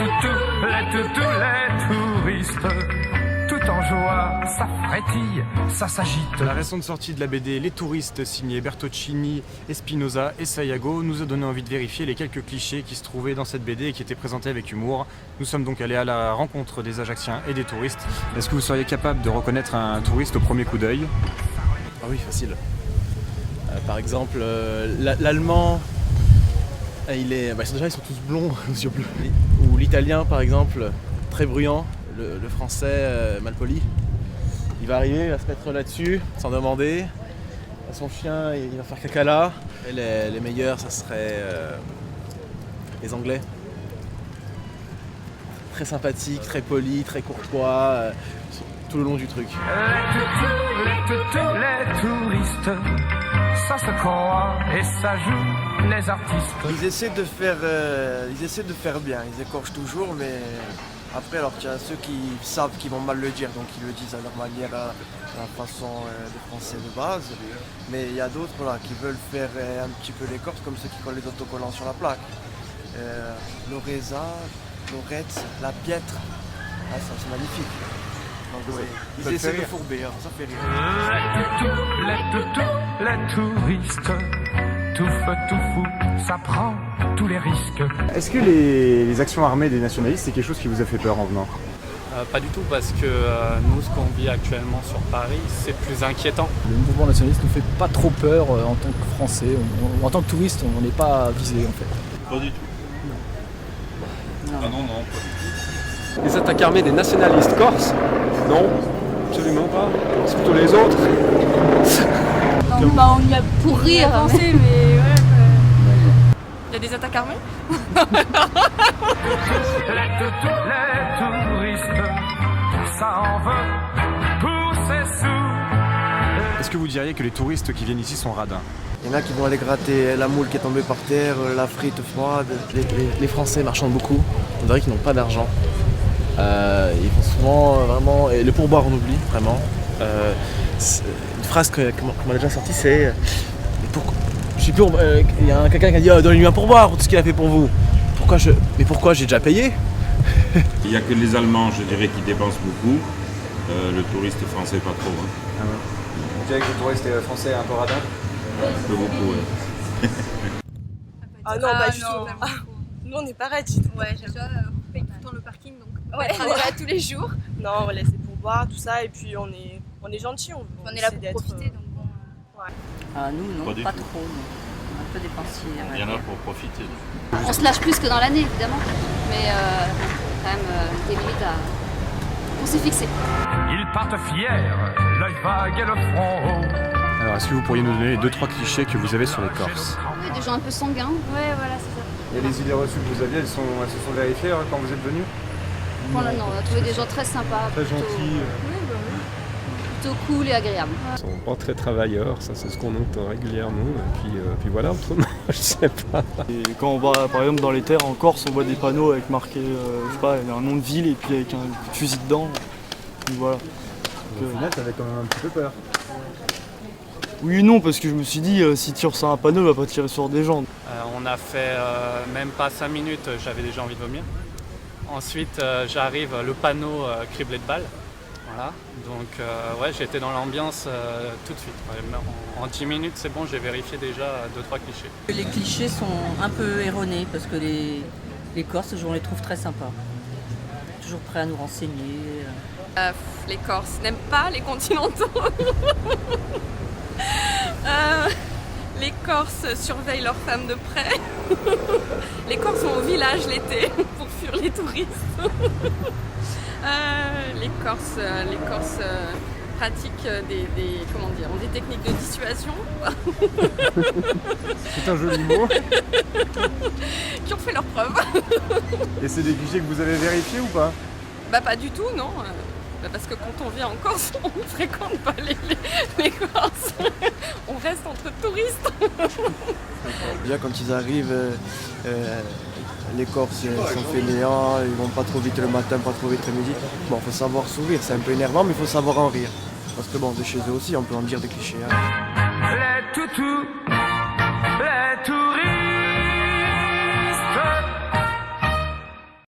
les touristes, tout en joie, ça frétille, ça s'agite. La récente sortie de la BD Les Touristes, signée Bertoncini, Espinosa et Sayago, nous a donné envie de vérifier les quelques clichés qui se trouvaient dans cette BD et qui étaient présentés avec humour. Nous sommes donc allés à la rencontre des Ajacciens et des touristes. Est-ce que vous seriez capable de reconnaître un touriste au premier coup d'œil? Ah oui, facile. Par exemple, l'allemand, ils sont tous blonds, aux yeux bleus. Ou l'italien, par exemple, très bruyant. Le français, mal poli. Il va arriver, il va se mettre là-dessus, sans demander. Son chien, il va faire caca là. Et les meilleurs, ça serait les Anglais. Très sympathiques, très polis, très courtois, tout le long du truc. Les touristes, ça se croit et ça joue les artistes. Ils essaient de faire bien, ils écorchent toujours, mais après, alors il y a ceux qui savent qu'ils vont mal le dire, donc ils le disent à leur manière, à la façon de français de base. Mais il y a d'autres voilà, qui veulent faire un petit peu l'écorce, comme ceux qui collent les autocollants sur la plaque. L'Oreza, l'Orette, la Piètre, ah, ça c'est magnifique. Donc, ouais, ils essaient de fourber, hein, ça fait rire. Les touristes, tout feu, tout fou, ça prend tous les risques. Est-ce que les actions armées des nationalistes, c'est quelque chose qui vous a fait peur en venant? Pas du tout, parce que nous, ce qu'on vit actuellement sur Paris, c'est plus inquiétant. Le mouvement nationaliste ne fait pas trop peur en tant que Français. En tant que touriste, on n'est pas visé en fait. Pas du tout. Non. Ah non, pas du tout. Les attaques armées des nationalistes corses? Non, absolument pas. C'est plutôt les autres. Non, bah on y a pour rire. Pensé, mais ouais. Il y a des attaques armées? Les touristes, ça en veut pour ses sous. Est-ce que vous diriez que les touristes qui viennent ici sont radins? Il y en a qui vont aller gratter la moule qui est tombée par terre, la frite froide. Les Français marchandent beaucoup, on dirait qu'ils n'ont pas d'argent. Ils font souvent vraiment. Et le pourboire, on oublie vraiment. Une phrase qu'on a déjà sortie, c'est. Je sais plus, il y a quelqu'un qui a dit donnez-lui un pourboire pour tout ce qu'il a fait pour vous. Mais pourquoi j'ai déjà payé? Il n'y a que les Allemands, je dirais, qui dépensent beaucoup. Le touriste français, pas trop. Hein. Ah ouais. Vous diriez que le touriste français est un peu radin? Un peu beaucoup, ouais. Ah non, pas du tout. Nous on est pareil. Ouais, j'aime ça. On paye tout le temps le parking, donc on va travailler tous les jours. Non, voilà, c'est pour boire, tout ça, et puis on est gentils. On est là pour profiter, donc bon. Ouais. Ah, nous, non, Pas pas trop. Non. Un peu dépensier. Il y en a pour profiter. On se lâche plus que dans l'année, évidemment, mais quand même des limites on s'est fixé. Ils partent fiers, l'œil vague et le front haut. Alors, est-ce que vous pourriez nous donner les 2-3 clichés que vous avez sur les Corses? Oui, des gens un peu sanguins. Ouais, voilà, c'est ça. Et les idées reçues que vous aviez, elles se sont vérifiées quand vous êtes venu? Bon, là, non, on a trouvé des gens très sympas. Très gentils. Plutôt cool et agréable. Ils sont pas très travailleurs, ça c'est ce qu'on entend régulièrement. Et puis voilà, autrement, je sais pas. Et quand on va par exemple dans les terres en Corse, on voit des panneaux avec marqué, je sais pas, un nom de ville et puis avec un fusil dedans. Donc voilà. Au final, t'avais quand même un petit peu peur. Oui et non, parce que je me suis dit, s'il tire sur un panneau, il va pas tirer sur des gens. On a fait même pas 5 minutes, j'avais déjà envie de vomir. Ensuite, j'arrive, le panneau criblé de balles. Voilà, donc ouais, j'étais dans l'ambiance tout de suite. Ouais, en 10 minutes, c'est bon, j'ai vérifié déjà 2-3 clichés. Les clichés sont un peu erronés parce que les Corses, on les trouve très sympas. Toujours prêts à nous renseigner. Les Corses n'aiment pas les continentaux. Les Corses surveillent leurs femmes de près. Les Corses vont au village l'été pour fuir les touristes. Les Corses pratiquent des techniques de dissuasion. C'est un joli mot. Qui ont fait leurs preuves. Et c'est des clichés que vous avez vérifiés ou pas? Bah pas du tout, non. Parce que quand on vient en Corse, on ne fréquente pas les Corses. On reste entre touristes. Déjà quand ils arrivent, les Corses sont fainéants, ils vont pas trop vite le matin, pas trop vite le midi. Bon, faut savoir sourire, c'est un peu énervant, mais il faut savoir en rire. Parce que bon, de chez eux aussi, on peut en dire des clichés. Hein. Les toutous, les touristes.